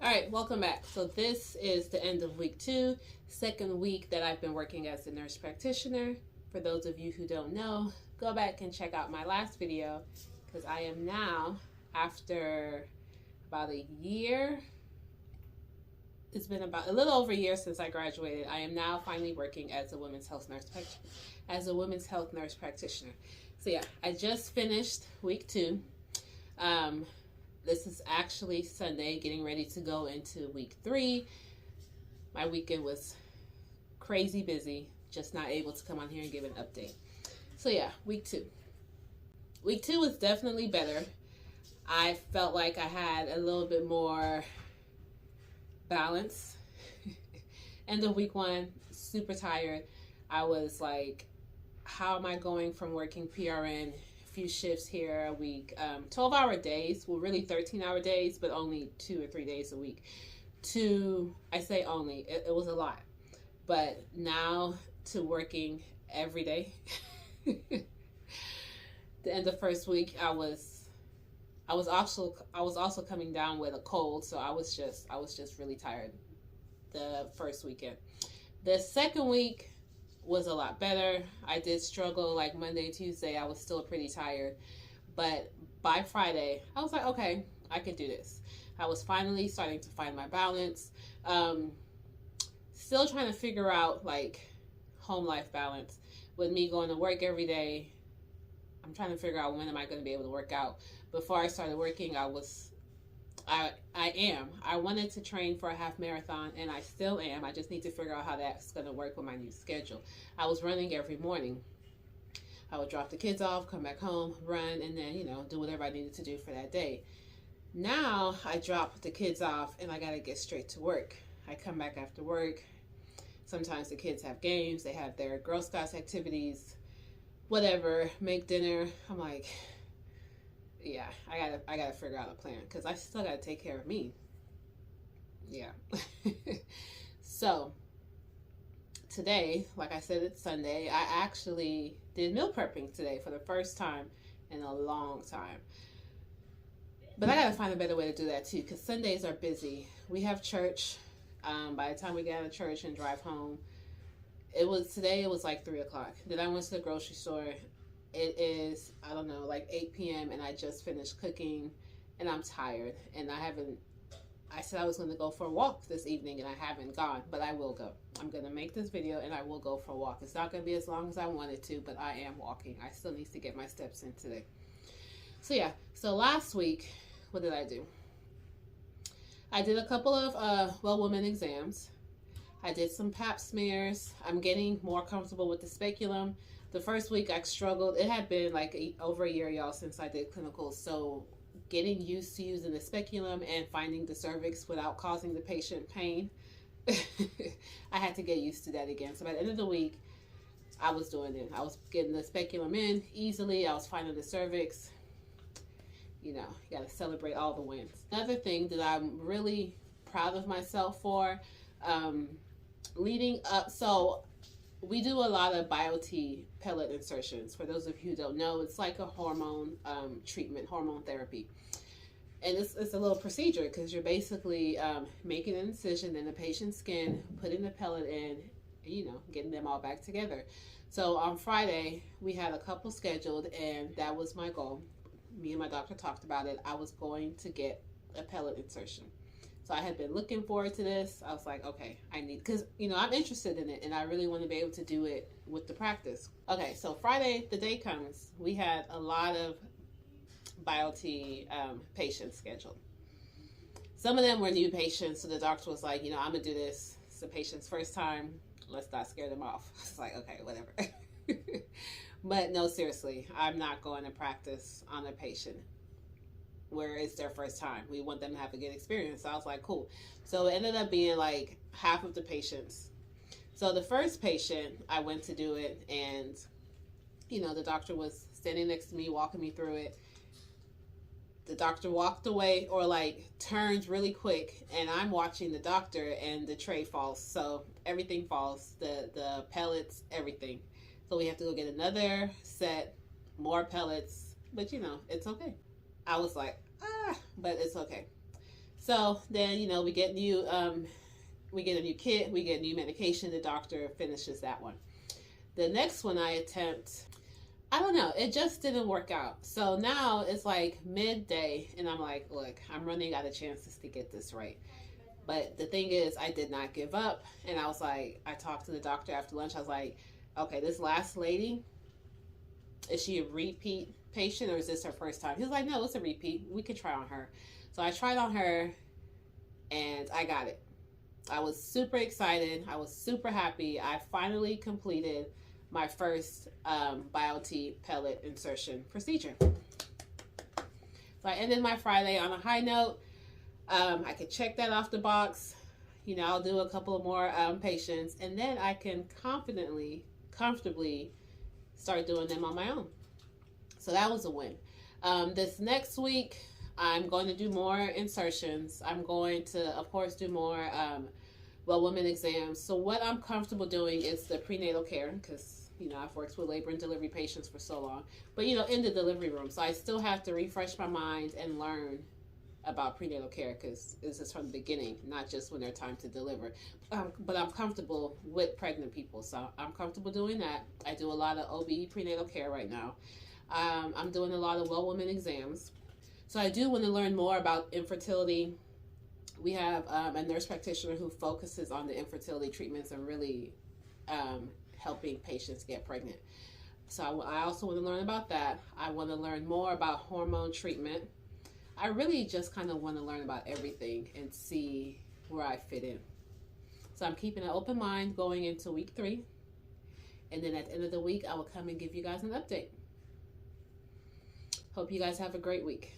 All right, welcome back. So this is the end of week 2, second week that I've been working as a nurse practitioner. For those of you who don't know, go back and check out my last video because I am now, after about a year, it's been about a little over a year since I graduated. I am now finally working as a women's health nurse practitioner. So yeah, I just finished week 2. This is actually Sunday, getting ready to go into week 3. My weekend was crazy busy, just not able to come on here and give an update. So yeah, week 2. Week 2 was definitely better. I felt like I had a little bit more balance. End of week 1, super tired. I was like, how am I going from working PRN, few shifts here a week, 12-hour days, well really 13-hour days, but only 2 or 3 days a week, to, I say only, it was a lot, but now to working every day. The end of first week, I was also coming down with a cold, so I was just really tired the first weekend. The second week was a lot better. I did struggle like Monday, Tuesday. I was still pretty tired, but by Friday, I was like, okay, I can do this. I was finally starting to find my balance. Still trying to figure out like home life balance with me going to work every day. I'm trying to figure out when am I going to be able to work out. Before I started working, I wanted to train for a half marathon, and I still am. I just need to figure out how that's going to work with my new schedule. I was running every morning. I would drop the kids off, come back home, run, and then, do whatever I needed to do for that day. Now I drop the kids off and I got to get straight to work. I come back after work. Sometimes the kids have games. They have their Girl Scouts activities, whatever, make dinner. I'm like, yeah, I gotta figure out a plan because I still gotta take care of me. Yeah. So today, like I said, it's Sunday. I actually did meal prepping today for the first time in a long time. But I gotta find a better way to do that too, because Sundays are busy. We have church. By the time we get out of church and drive home, it was like 3 o'clock. Then I went to the grocery store. It is, I don't know, like 8 p.m. and I just finished cooking and I'm tired. And I said I was going to go for a walk this evening and I haven't gone, but I will go. I'm going to make this video and I will go for a walk. It's not going to be as long as I wanted to, but I am walking. I still need to get my steps in today. So yeah, so last week, what did I do? I did a couple of woman exams. I did some pap smears. I'm getting more comfortable with the speculum. The first week I struggled. It had been like over a year, y'all, since I did clinicals. So getting used to using the speculum and finding the cervix without causing the patient pain, I had to get used to that again. So by the end of the week, I was doing it. I was getting the speculum in easily. I was finding the cervix. You got to celebrate all the wins. Another thing that I'm really proud of myself for, leading up, so we do a lot of BioT pellet insertions. For those of you who don't know, it's like a hormone treatment, hormone therapy. And it's a little procedure because you're basically making an incision in the patient's skin, putting the pellet in, getting them all back together. So on Friday, we had a couple scheduled, and that was my goal. Me and my doctor talked about it. I was going to get a pellet insertion. So I had been looking forward to this. I was like, okay, because, I'm interested in it and I really want to be able to do it with the practice. Okay, so Friday, the day comes. We had a lot of BioT patients scheduled. Some of them were new patients, so the doctor was like, I'm going to do this. It's the patient's first time. Let's not scare them off. It's like, okay, whatever. But no, seriously, I'm not going to practice on a patient where it's their first time. We want them to have a good experience. So I was like, cool. So it ended up being like half of the patients. So the first patient, I went to do it, and the doctor was standing next to me, walking me through it. The doctor walked away or like turned really quick, and I'm watching the doctor, and the tray falls. So everything falls, the pellets, everything. So we have to go get another set, more pellets, but it's okay. I was like, but it's okay. So then, you know, we get a new kit, we get new medication. The doctor finishes that one. The next one I attempt, I don't know, it just didn't work out. So now it's like midday, and I'm like, look, I'm running out of chances to get this right. But the thing is, I did not give up. And I was like, I talked to the doctor after lunch. I was like, okay, this last lady, is she a repeat patient or is this her first time? He was like, no, it's a repeat. We could try on her. So I tried on her and I got it. I was super excited. I was super happy. I finally completed my first BioT pellet insertion procedure. So I ended my Friday on a high note. I could check that off the box. You know, I'll do a couple of more patients, and then I can comfortably start doing them on my own. So that was a win. This next week, I'm going to do more insertions. I'm going to, of course, do more woman exams. So what I'm comfortable doing is the prenatal care, because, you know, I've worked with labor and delivery patients for so long. But, you know, in the delivery room. So I still have to refresh my mind and learn about prenatal care, because this is from the beginning, not just when they're time to deliver. But I'm comfortable with pregnant people, so I'm comfortable doing that. I do a lot of OB prenatal care right now. I'm doing a lot of woman exams. So I do want to learn more about infertility. We have a nurse practitioner who focuses on the infertility treatments and really helping patients get pregnant. So I also want to learn about that. I want to learn more about hormone treatment. I really just kind of want to learn about everything and see where I fit in. So I'm keeping an open mind going into week 3. And then at the end of the week, I will come and give you guys an update. Hope you guys have a great week.